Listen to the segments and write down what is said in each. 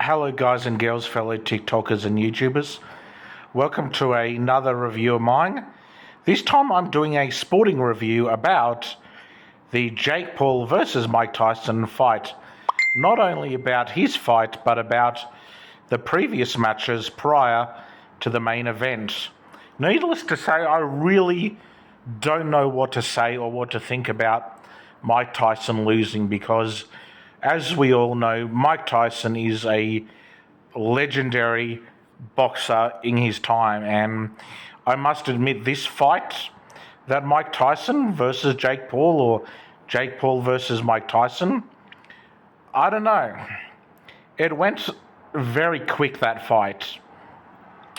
Hello, guys and girls, fellow TikTokers and YouTubers. Welcome to another review of mine. This time I'm doing a sporting review about the Jake Paul versus Mike Tyson fight. Not only about his fight, but about the previous matches prior to the main event. Needless to say, I really don't know what to say or what to think about Mike Tyson losing because, as we all know, Mike Tyson is a legendary boxer in his time, and I must admit this fight, that Mike Tyson versus Jake Paul or Jake Paul versus Mike Tyson, I don't know. It went very quick, that fight.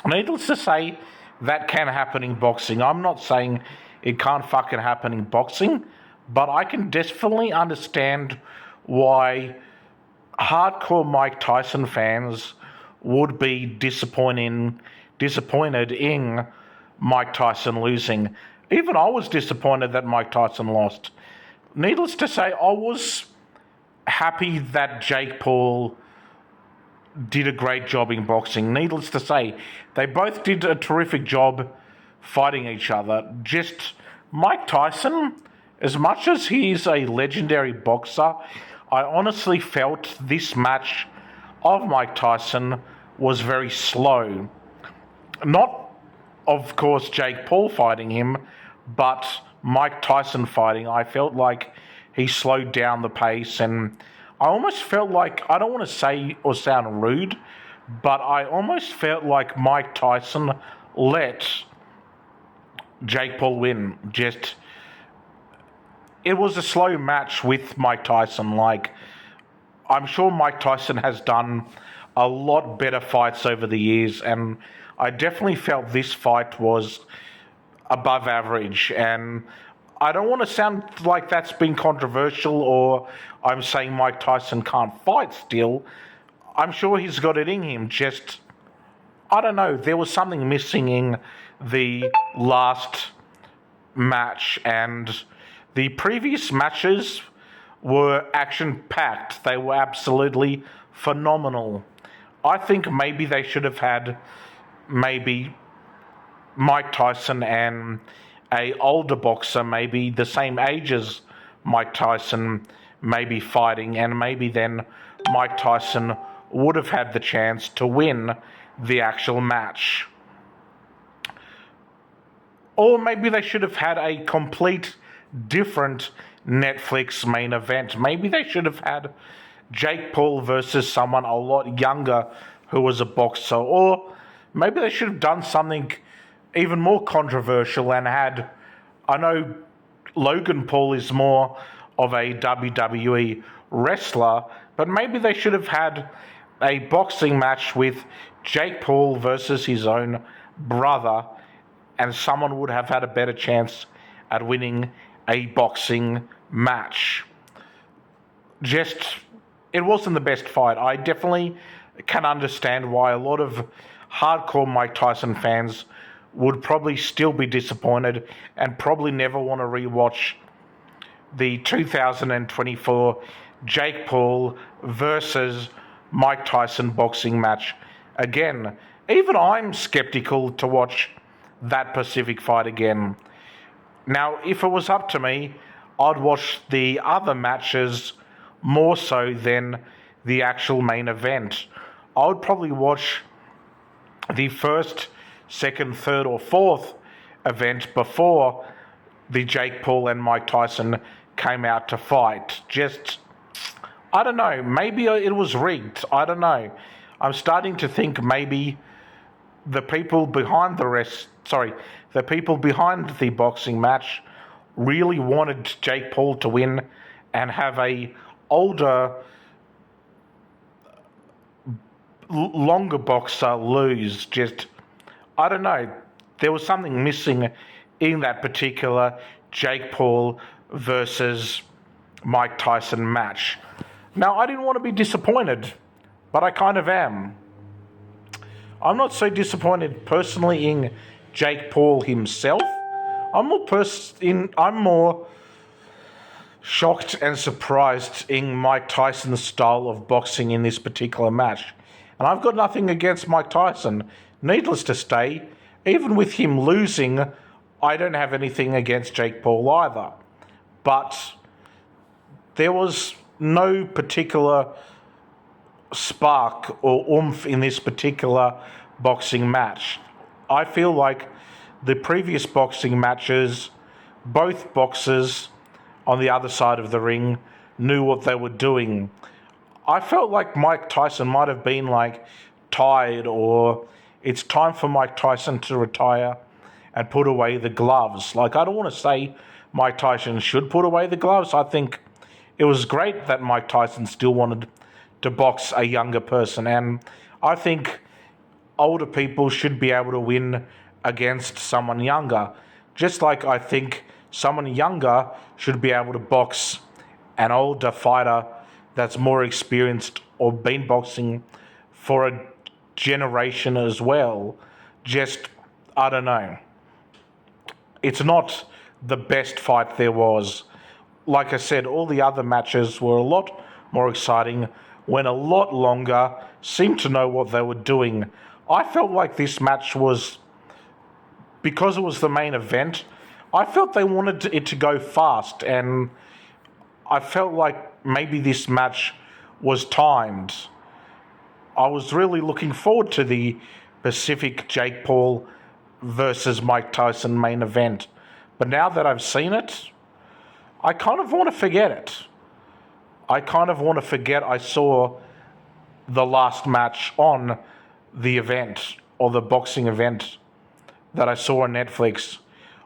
Needless to say, that can happen in boxing. I'm not saying it can't fucking happen in boxing, but I can definitely understand why hardcore Mike Tyson fans would be disappointed in Mike Tyson losing. Even I was disappointed that Mike Tyson lost. Needless to say, I was happy that Jake Paul did a great job in boxing. Needless to say, they both did a terrific job fighting each other. Just Mike Tyson, as much as he's a legendary boxer, I honestly felt this match of Mike Tyson was very slow. Not, of course, Jake Paul fighting him, but Mike Tyson fighting. I felt like he slowed down the pace, and I almost felt like, I don't want to say or sound rude, but I almost felt like Mike Tyson let Jake Paul win. It was a slow match with Mike Tyson. Like, I'm sure Mike Tyson has done a lot better fights over the years, and I definitely felt this fight was above average. And I don't want to sound like that's been controversial or I'm saying Mike Tyson can't fight still. I'm sure he's got it in him. Just, I don't know, there was something missing in the last match, and the previous matches were action-packed. They were absolutely phenomenal. I think maybe they should have had maybe Mike Tyson and a older boxer, maybe the same age as Mike Tyson, maybe fighting, and maybe then Mike Tyson would have had the chance to win the actual match. Or maybe they should have had a complete different Netflix main event. Maybe they should have had Jake Paul versus someone a lot younger who was a boxer. Or maybe they should have done something even more controversial and had, I know Logan Paul is more of a WWE wrestler, but maybe they should have had a boxing match with Jake Paul versus his own brother, and someone would have had a better chance at winning a boxing match. It wasn't the best fight. I definitely can understand why a lot of hardcore Mike Tyson fans would probably still be disappointed and probably never want to rewatch the 2024 Jake Paul versus Mike Tyson boxing match again. Even I'm skeptical to watch that Pacific fight again. Now, if it was up to me, I'd watch the other matches more so than the actual main event. I would probably watch the first, second, third, or fourth event before the Jake Paul and Mike Tyson came out to fight. I don't know, maybe it was rigged. I don't know. I'm starting to think maybe the people behind the people behind the boxing match really wanted Jake Paul to win and have a older, longer boxer lose. I don't know. There was something missing in that particular Jake Paul versus Mike Tyson match. Now, I didn't want to be disappointed, but I kind of am. I'm not so disappointed personally in Jake Paul himself. I'm more shocked and surprised in Mike Tyson's style of boxing in this particular match. And I've got nothing against Mike Tyson. Needless to say, even with him losing, I don't have anything against Jake Paul either. But there was no particular spark or oomph in this particular boxing match. I feel like the previous boxing matches, both boxers on the other side of the ring knew what they were doing. I felt like Mike Tyson might have been like tired, or it's time for Mike Tyson to retire and put away the gloves. Like, I don't want to say Mike Tyson should put away the gloves. I think it was great that Mike Tyson still wanted to box a younger person, and I think older people should be able to win against someone younger, just like I think someone younger should be able to box an older fighter that's more experienced or been boxing for a generation as well. Just, I don't know. It's not the best fight there was. Like I said, all the other matches were a lot more exciting, went a lot longer, seemed to know what they were doing. I felt like this match was, because it was the main event, I felt they wanted it to go fast, and I felt like maybe this match was timed. I was really looking forward to the Pacific Jake Paul versus Mike Tyson main event. But now that I've seen it, I kind of want to forget it. I kind of want to forget I saw the last match on the event, or the boxing event that I saw on Netflix.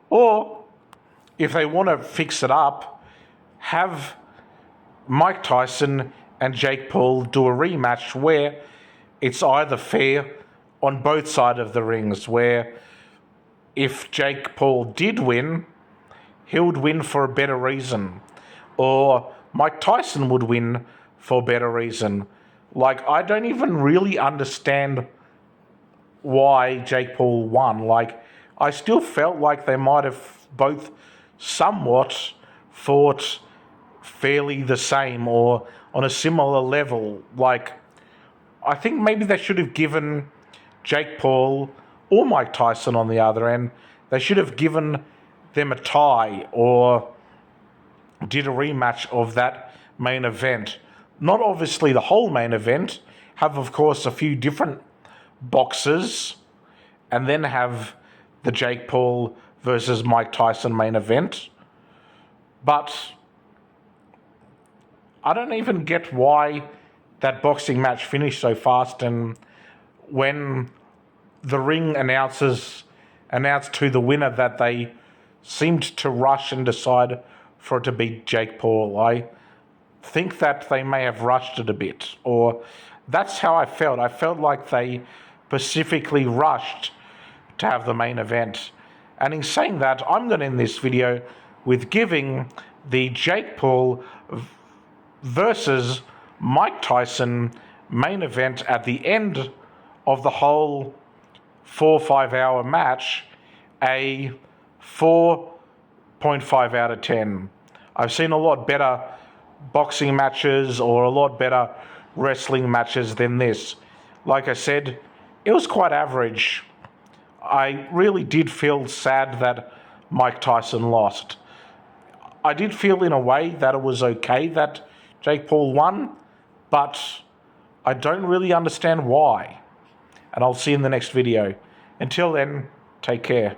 Or, if they want to fix it up, have Mike Tyson and Jake Paul do a rematch where it's either fair on both sides of the rings, where if Jake Paul did win, he would win for a better reason, or Mike Tyson would win for a better reason. Like, I don't even really understand why Jake Paul won. Like, I still felt like they might have both somewhat fought fairly the same or on a similar level. Like, I think maybe they should have given Jake Paul or Mike Tyson on the other end, they should have given them a tie or did a rematch of that main event. Not obviously the whole main event, have of course a few different boxers, and then have the Jake Paul versus Mike Tyson main event. But I don't even get why that boxing match finished so fast, and when the ring announced to the winner that they seemed to rush and decide for it to be Jake Paul. I think that they may have rushed it a bit, or that's how I felt. I felt like they specifically rushed to have the main event. And in saying that, I'm going to end this video with giving the Jake Paul versus Mike Tyson main event at the end of the whole 4 or 5 hour match a 4.5 out of 10. I've seen a lot better boxing matches or a lot better wrestling matches than this. Like I said, it was quite average. I really did feel sad that Mike Tyson lost. I did feel in a way that it was okay that Jake Paul won, but I don't really understand why. And I'll see you in the next video. Until then, take care.